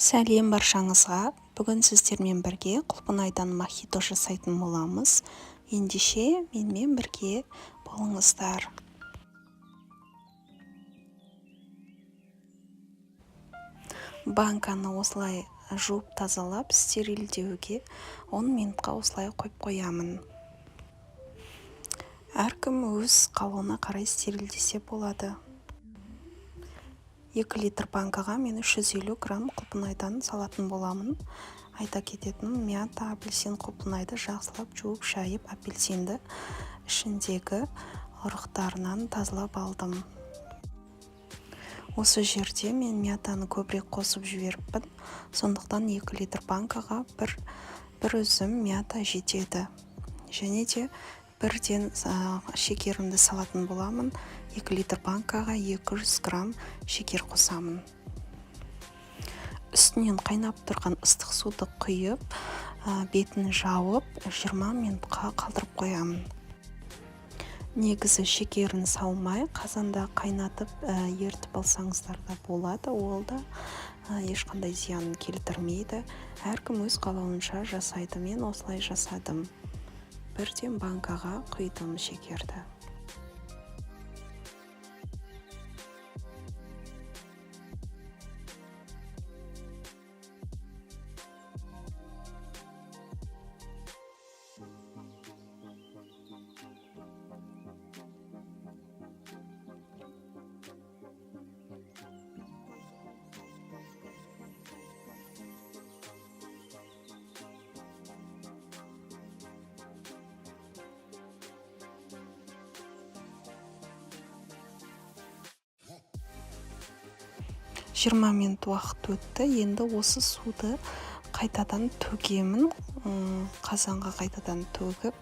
Сәлем баршаңызға. Бүгін сіздермен бірге құлпынайдан мохито жасайтын боламыз. Ендеше менімен бірге болыңыздар. Банканы осылай жуып тазалап стерильдеуге 10 минутқа осылай қойып қоямын. Әркім өз қалауына қарай стерильдесе болады. 2 литр банкаға мен 350 грамм құлпынайдан салатын боламын. Айта кететінім, мята, апельсин құлпынайды жақсылап жуып шайып, апельсинді ішіндегі ұрықтарынан тазалап алдым. Осы жерде мен мятаны көбірек қосып жіберіппін, сондықтан 2 литр банкаға бір үзім мята жетеді. Және де бірден шекерімді салатын боламын. 2 литр банкаға 200 грамм шекер қосамын. Үстінен қайнап тұрған ыстық суды құйып, бетін жауып, 20 минутқа қалдырып қоямын. Негізі шекерін салмай, қазанда қайнатып ертіп алсаңыздар да болады. Ол да ешқандай зиянын келтірмейді. Әркім өз қалауынша жасайды. Мен осылай жасадым. Бірден банкаға құйдым шекерді. Жиырма минут уақыт өтті. Енді осы суды қайтадан төгемін. Қазанға қайтадан төгіп,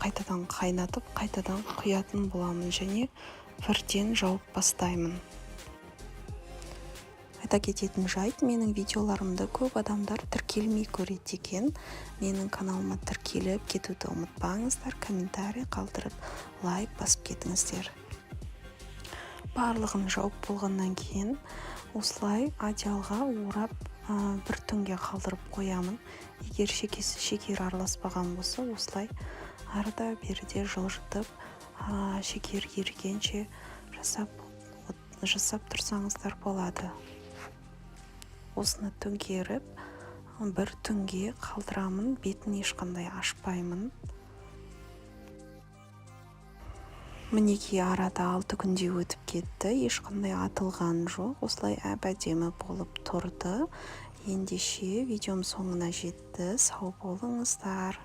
қайтадан қайнатып, қайтадан құятын боламын және бірден жауып бастаймын. Айта кететін жайт, менің видеоларымды көп адамдар тіркелмей көреді екен. Менің каналыма тіркеліп кетуді ұмытпаңыздар, комментарий қалдырып, лайк басып кетіңіздер. Барлығын жауып болғаннан кейін осылай одеялға орап бір түнге қалдырып қоямын. Егер шекер араласпаған болса, осылай арада берде жылжытып, шекер ерігенше жасап тұрсаңыздар болады. Осыны төңкеріп, бір түнге қалдырамын, бетін ешқандай ашпаймын. Мінеки арада 6 күнде өтіп кетті, ешқандай атылған жоқ, осылай әп-әдемі болып тұрды. Ендеше видеом соңына жетті, сау болыңыздар.